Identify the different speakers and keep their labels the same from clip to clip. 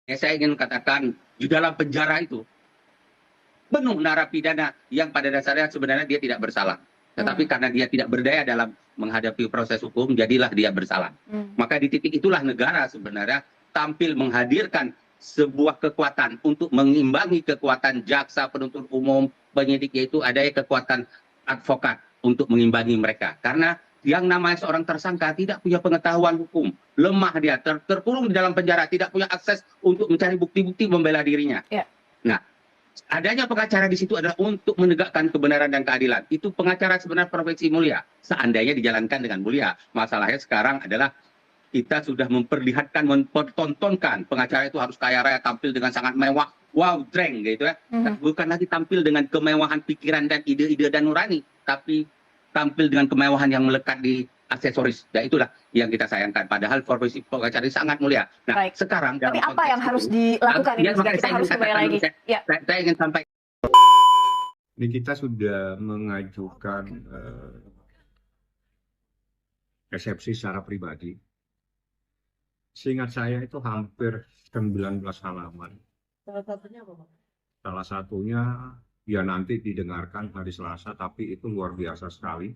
Speaker 1: Saya ingin katakan di dalam penjara itu penuh narapidana yang pada dasarnya sebenarnya dia tidak bersalah. Tetapi karena dia tidak berdaya dalam menghadapi proses hukum, jadilah dia bersalah. Maka di titik itulah negara sebenarnya tampil menghadirkan sebuah kekuatan untuk mengimbangi kekuatan jaksa, penuntut umum, penyidik, yaitu adanya kekuatan advokat untuk mengimbangi mereka. Karena yang namanya seorang tersangka tidak punya pengetahuan hukum, lemah dia, terkurung di dalam penjara, tidak punya akses untuk mencari bukti-bukti membela dirinya. Nah, adanya pengacara di situ adalah untuk menegakkan kebenaran dan keadilan. Itu pengacara sebenarnya profesi mulia, seandainya dijalankan dengan mulia. Masalahnya sekarang adalah kita sudah memperlihatkan, mempertontonkan pengacara itu harus kaya raya, tampil dengan sangat mewah, wow, dreng gitu ya. Bukan lagi tampil dengan kemewahan pikiran dan ide-ide dan nurani, tapi tampil dengan kemewahan yang melekat di aksesoris. Dan itulah yang kita sayangkan. Padahal profesi pengacara ini sangat mulia. Nah, sekarang
Speaker 2: tapi apa yang harus dilakukan ini jika kita harus kembali lagi?
Speaker 1: Saya ingin sampai.
Speaker 3: Ini kita sudah mengajukan eksepsi secara pribadi. Seingat saya itu hampir 19 halaman.
Speaker 2: Salah satunya apa, Pak?
Speaker 3: Salah satunya ya nanti didengarkan hari Selasa, tapi itu luar biasa sekali.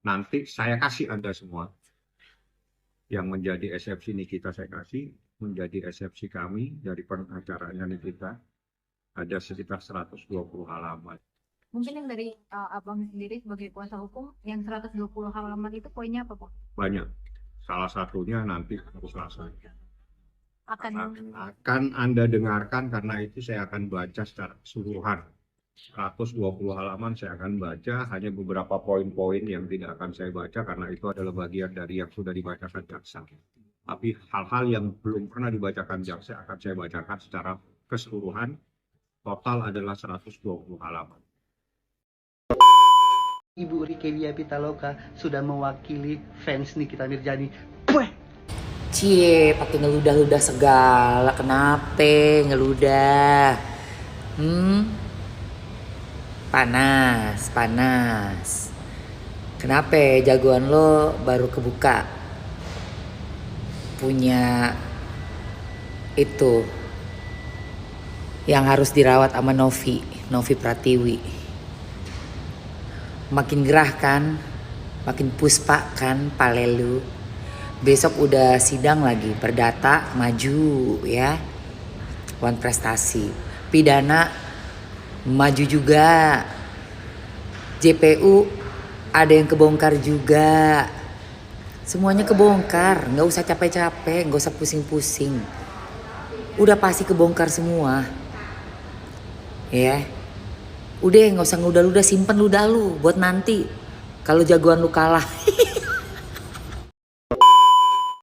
Speaker 3: Nanti saya kasih Anda semua. Yang menjadi eksepsi Nikita saya kasih, menjadi eksepsi kami dari pengacaranya Nikita. Ada sekitar 120 halaman.
Speaker 4: Mungkin yang dari Abang sendiri sebagai kuasa hukum, yang 120 halaman itu poinnya apa, Pak?
Speaker 3: Banyak. Salah satunya nanti hari Selasa.
Speaker 4: Akan
Speaker 3: Anda dengarkan, karena itu saya akan baca secara keseluruhan. 120 halaman saya akan baca, hanya beberapa poin-poin yang tidak akan saya baca karena itu adalah bagian dari yang sudah dibacakan jaksa. Tapi hal-hal yang belum pernah dibacakan jaksa akan saya bacakan secara keseluruhan. Total adalah 120 halaman.
Speaker 5: Ibu Rike Wia Pitaloka sudah mewakili fans Nikita Mirzani.
Speaker 6: Cie, pakai ngeludah-ludah segala. Kenapa ngeludah? Panas. Kenapa jagoan lo baru kebuka? Punya itu yang harus dirawat sama Novi Pratiwi. Makin gerah kan, makin puspa kan palelu. Besok udah sidang lagi, perdata maju ya. Wan prestasi. Pidana maju juga. JPU ada yang kebongkar juga. Semuanya kebongkar, nggak usah capek-capek, nggak usah pusing-pusing. Udah pasti kebongkar semua. Ya. Udah nggak usah ngeludah-ludah, simpen ludah lu buat nanti kalau jagoan lu kalah.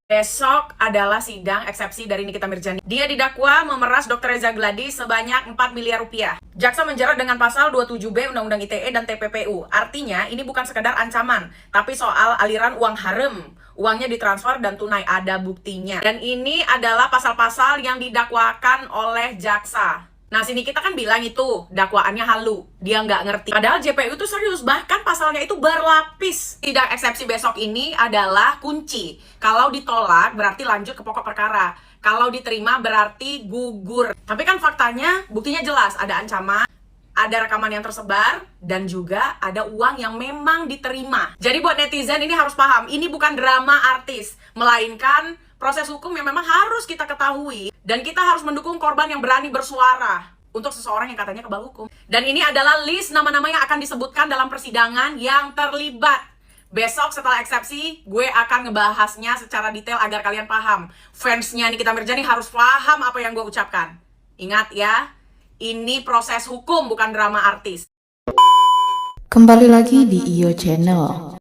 Speaker 7: Besok adalah sidang eksepsi dari Nikita Mirzani. Dia didakwa memeras Dr. Reza Gladys sebanyak 4 miliar rupiah. Jaksa menjerat dengan pasal 27B Undang-Undang ITE dan TPPU. Artinya ini bukan sekedar ancaman, tapi soal aliran uang haram. Uangnya ditransfer dan tunai, ada buktinya. Dan ini adalah pasal-pasal yang didakwakan oleh jaksa. Nah, sini kita kan bilang itu dakwaannya halu, dia nggak ngerti. Padahal JPU itu serius, bahkan pasalnya itu berlapis. Sidang eksepsi besok ini adalah kunci. Kalau ditolak berarti lanjut ke pokok perkara. Kalau diterima berarti gugur. Tapi kan faktanya buktinya jelas, ada ancaman, ada rekaman yang tersebar, dan juga ada uang yang memang diterima. Jadi buat netizen ini harus paham, ini bukan drama artis, melainkan proses hukum yang memang harus kita ketahui. Dan kita harus mendukung korban yang berani bersuara untuk seseorang yang katanya kebal hukum. Dan ini adalah list nama-nama yang akan disebutkan dalam persidangan yang terlibat. Besok setelah eksepsi, gue akan ngebahasnya secara detail agar kalian paham. Fansnya Nikita Mirzani harus paham apa yang gue ucapkan. Ingat ya, ini proses hukum bukan drama artis.
Speaker 8: Kembali lagi di IO Channel.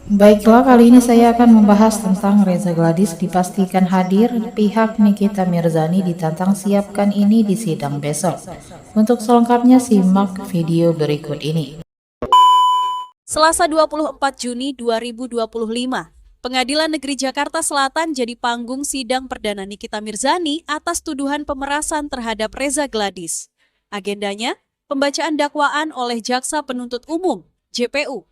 Speaker 8: Baiklah, kali ini saya akan membahas tentang Reza Gladys dipastikan hadir, pihak Nikita Mirzani ditantang siapkan ini di sidang besok. Untuk selengkapnya simak video berikut ini.
Speaker 9: Selasa 24 Juni 2025, Pengadilan Negeri Jakarta Selatan jadi panggung sidang perdana Nikita Mirzani atas tuduhan pemerasan terhadap Reza Gladys. Agendanya, pembacaan dakwaan oleh Jaksa Penuntut Umum. JPU.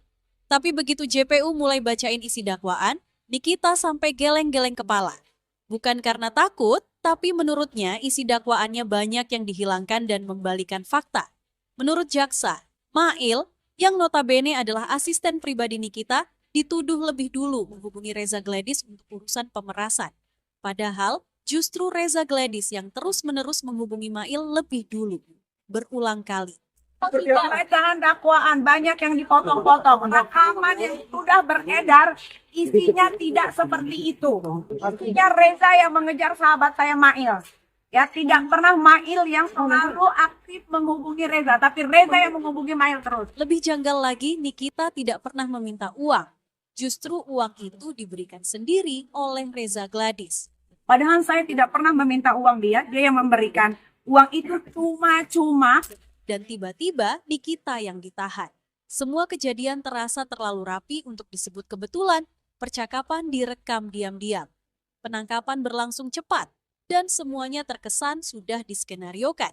Speaker 9: Tapi begitu JPU mulai bacain isi dakwaan, Nikita sampai geleng-geleng kepala. Bukan karena takut, tapi menurutnya isi dakwaannya banyak yang dihilangkan dan membalikan fakta. Menurut jaksa, Mail, yang notabene adalah asisten pribadi Nikita, dituduh lebih dulu menghubungi Reza Gladys untuk urusan pemerasan. Padahal, justru Reza Gladys yang terus-menerus menghubungi Mail lebih dulu, berulang kali.
Speaker 7: Pemecahan dakwaan banyak yang dipotong-potong. Rekaman yang sudah beredar isinya tidak seperti itu. Isinya Reza yang mengejar sahabat saya Mail. Ya, tidak pernah Mail yang selalu aktif menghubungi Reza, tapi Reza yang menghubungi Mail terus.
Speaker 9: Lebih janggal lagi, Nikita tidak pernah meminta uang. Justru uang itu diberikan sendiri oleh Reza Gladys.
Speaker 7: Padahal saya tidak pernah meminta uang dia yang memberikan. Uang itu cuma-cuma.
Speaker 9: Dan tiba-tiba Nikita yang ditahan. Semua kejadian terasa terlalu rapi untuk disebut kebetulan. Percakapan direkam diam-diam. Penangkapan berlangsung cepat. Dan semuanya terkesan sudah diskenariokan.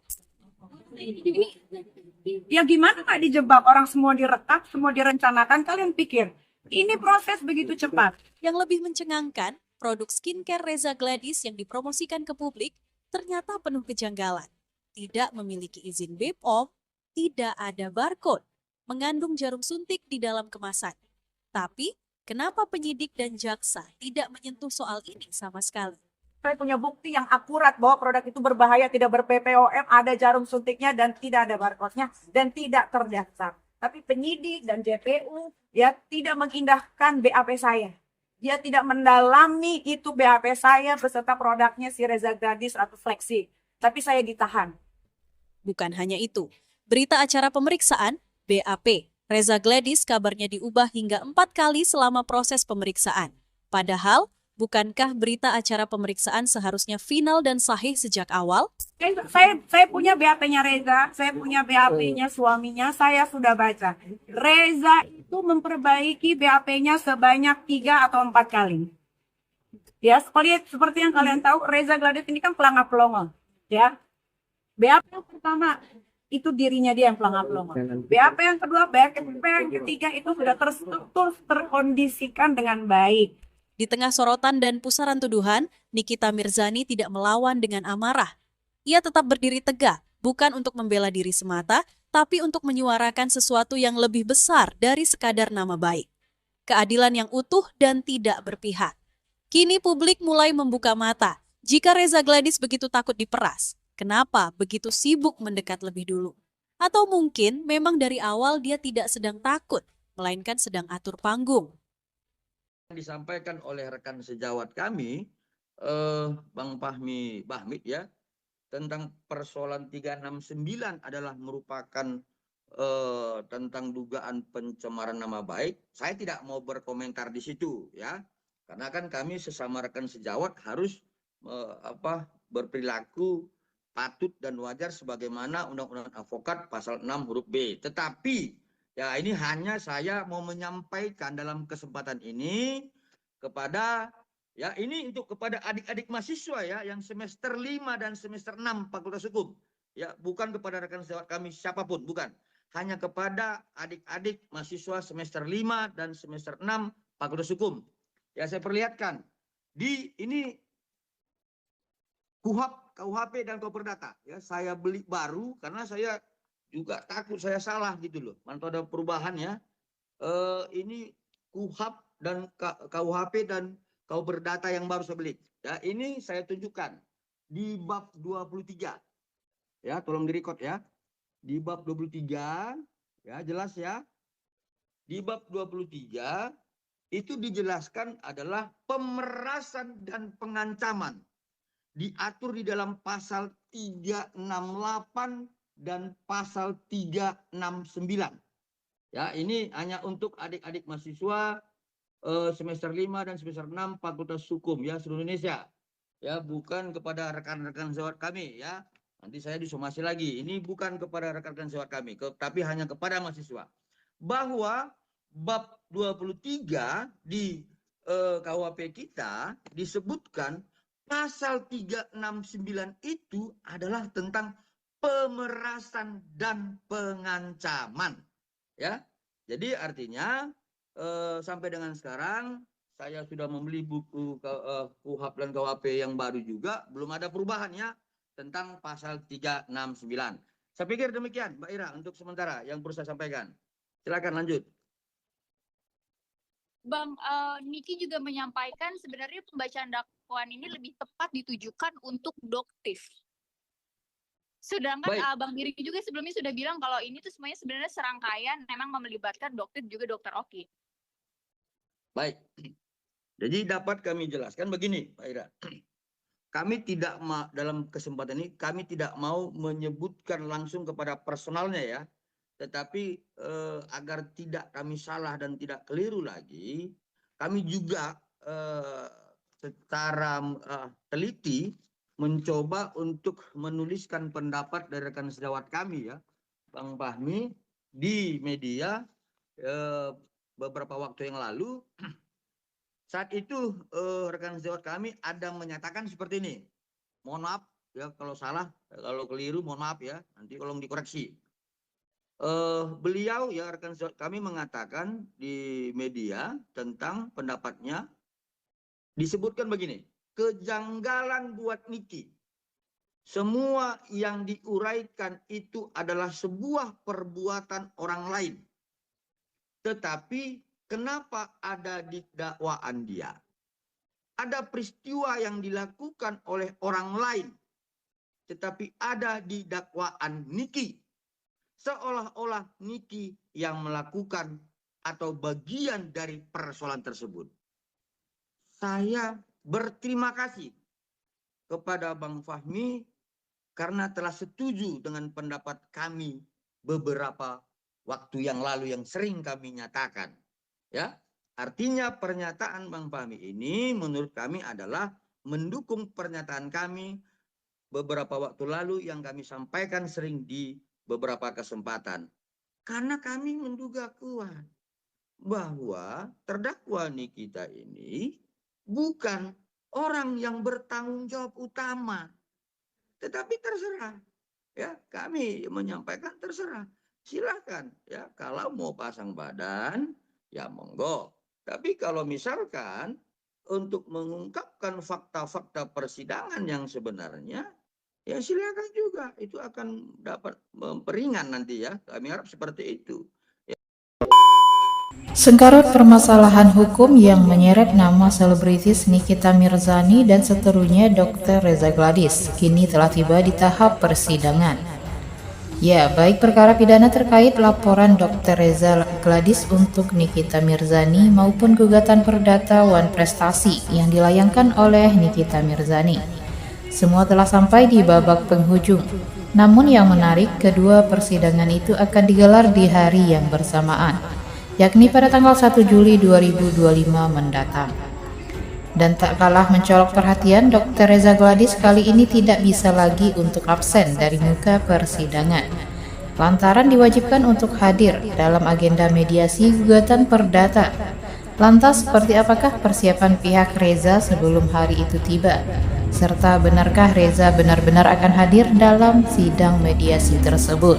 Speaker 7: Ya gimana Pak dijebak? Orang semua direkam, semua direncanakan. Kalian pikir ini proses begitu cepat?
Speaker 9: Yang lebih mencengangkan, produk skincare Reza Gladys yang dipromosikan ke publik ternyata penuh kejanggalan. Tidak memiliki izin BPOM, tidak ada barcode, mengandung jarum suntik di dalam kemasan. Tapi, kenapa penyidik dan jaksa tidak menyentuh soal ini sama sekali?
Speaker 7: Saya punya bukti yang akurat bahwa produk itu berbahaya, tidak ber-PPOM, ada jarum suntiknya dan tidak ada barcode-nya dan tidak terdaftar. Tapi penyidik dan JPU ya tidak mengindahkan BAP saya. Dia tidak mendalami itu BAP saya beserta produknya si Reza Gladys atau Flexi. Tapi saya ditahan.
Speaker 9: Bukan hanya itu, berita acara pemeriksaan, BAP, Reza Gladys kabarnya diubah hingga 4 kali selama proses pemeriksaan. Padahal, bukankah berita acara pemeriksaan seharusnya final dan sahih sejak awal?
Speaker 7: Saya punya BAP-nya Reza, saya punya BAP-nya suaminya, saya sudah baca. Reza itu memperbaiki BAP-nya sebanyak 3 atau 4 kali. Ya, seperti yang kalian tahu, Reza Gladys ini kan pelangap-pelongo. Ya, BAP yang pertama itu dirinya dia yang pelangap-pelongo. BAP yang kedua, BAP yang ketiga itu sudah terstruktur, terkondisikan dengan baik.
Speaker 9: Di tengah sorotan dan pusaran tuduhan, Nikita Mirzani tidak melawan dengan amarah. Ia tetap berdiri tegak, bukan untuk membela diri semata, tapi untuk menyuarakan sesuatu yang lebih besar dari sekadar nama baik. Keadilan yang utuh dan tidak berpihak. Kini publik mulai membuka mata. Jika Reza Gladys begitu takut diperas, kenapa begitu sibuk mendekat lebih dulu? Atau mungkin memang dari awal dia tidak sedang takut, melainkan sedang atur panggung.
Speaker 10: Disampaikan oleh rekan sejawat kami, Bang Fahmi Bahmid ya, tentang persoalan 369 adalah merupakan tentang dugaan pencemaran nama baik. Saya tidak mau berkomentar di situ ya, karena kan kami sesama rekan sejawat harus berperilaku patut dan wajar sebagaimana Undang-Undang Advokat pasal 6 huruf B. Tetapi ya ini hanya saya mau menyampaikan dalam kesempatan ini kepada ya ini untuk kepada adik-adik mahasiswa ya yang semester 5 dan semester 6 Fakultas Hukum. Ya, bukan kepada rekan sejawat kami siapapun, bukan. Hanya kepada adik-adik mahasiswa semester 5 dan semester 6 Fakultas Hukum. Ya, saya perlihatkan di ini KUHP dan Koperdata ya, saya beli baru karena saya juga takut saya salah gitu loh. Mantu ada perubahan ya. Ini KUHP dan KUHP dan Koperdata yang baru saya beli. Ya, ini saya tunjukkan di bab 23. Ya, tolong direkod ya. Di bab 23 ya, jelas ya. Di bab 23 itu dijelaskan adalah pemerasan dan pengancaman. Diatur di dalam pasal 368 dan pasal 369. Ya, ini hanya untuk adik-adik mahasiswa semester 5 dan semester 6 Fakultas Hukum ya seluruh Indonesia. Ya, bukan kepada rekan-rekan sejawat kami ya. Nanti saya disomasi lagi. Ini bukan kepada rekan-rekan sejawat kami, tapi hanya kepada mahasiswa. Bahwa bab 23 di KUHP kita disebutkan pasal 369 itu adalah tentang pemerasan dan pengancaman. Ya. Jadi artinya sampai dengan sekarang saya sudah membeli buku KUHP dan KUHP yang baru juga, belum ada perubahannya tentang pasal 369. Saya pikir demikian, Mbak Ira, untuk sementara yang perlu saya sampaikan. Silakan lanjut.
Speaker 4: Bang, Niki juga menyampaikan sebenarnya pembacaan dakwaan ini lebih tepat ditujukan untuk doktif. Sedangkan Bang Diri juga sebelumnya sudah bilang kalau ini tuh sebenarnya serangkaian memang melibatkan dokter juga dokter Oki.
Speaker 10: Baik. Jadi dapat kami jelaskan begini, Pak Ira. Kami tidak dalam kesempatan ini kami tidak mau menyebutkan langsung kepada personalnya ya. Tetapi agar tidak kami salah dan tidak keliru lagi, kami juga secara teliti mencoba untuk menuliskan pendapat dari rekan sejawat kami ya, Bang Fahmi, di media beberapa waktu yang lalu. Saat itu rekan sejawat kami ada menyatakan seperti ini. Mohon maaf ya kalau salah, kalau keliru mohon maaf ya, nanti tolong dikoreksi. Beliau ya rekan sejawat kami mengatakan di media tentang pendapatnya, disebutkan begini. Kejanggalan buat Niki. Semua yang diuraikan itu adalah sebuah perbuatan orang lain. Tetapi kenapa ada di dakwaan dia? Ada peristiwa yang dilakukan oleh orang lain. Tetapi ada di dakwaan Niki. Seolah-olah Niki yang melakukan atau bagian dari persoalan tersebut. Saya berterima kasih kepada Bang Fahmi karena telah setuju dengan pendapat kami beberapa waktu yang lalu yang sering kami nyatakan. Ya, artinya pernyataan Bang Fahmi ini menurut kami adalah mendukung pernyataan kami beberapa waktu lalu yang kami sampaikan sering di beberapa kesempatan. Karena kami menduga kuat bahwa terdakwa Nikita ini bukan orang yang bertanggung jawab utama. Tetapi terserah. Ya, kami menyampaikan terserah. Silakan ya, kalau mau pasang badan ya monggo. Tapi kalau misalkan untuk mengungkapkan fakta-fakta persidangan yang sebenarnya, ya silakan juga. Itu akan dapat memperingan nanti ya. Kami harap seperti itu.
Speaker 8: Sengkarut permasalahan hukum yang menyeret nama selebritis Nikita Mirzani dan seterunya Dr. Reza Gladys kini telah tiba di tahap persidangan. Ya, baik perkara pidana terkait laporan Dr. Reza Gladys untuk Nikita Mirzani maupun gugatan perdata One Prestasi yang dilayangkan oleh Nikita Mirzani. Semua telah sampai di babak penghujung. Namun yang menarik, kedua persidangan itu akan digelar di hari yang bersamaan, yakni pada tanggal 1 Juli 2025 mendatang. Dan tak kalah mencolok perhatian, Dr. Reza Gladys kali ini tidak bisa lagi untuk absen dari muka persidangan, lantaran diwajibkan untuk hadir dalam agenda mediasi gugatan perdata. Lantas, seperti apakah persiapan pihak Reza sebelum hari itu tiba? Serta benarkah Reza benar-benar akan hadir dalam sidang mediasi tersebut?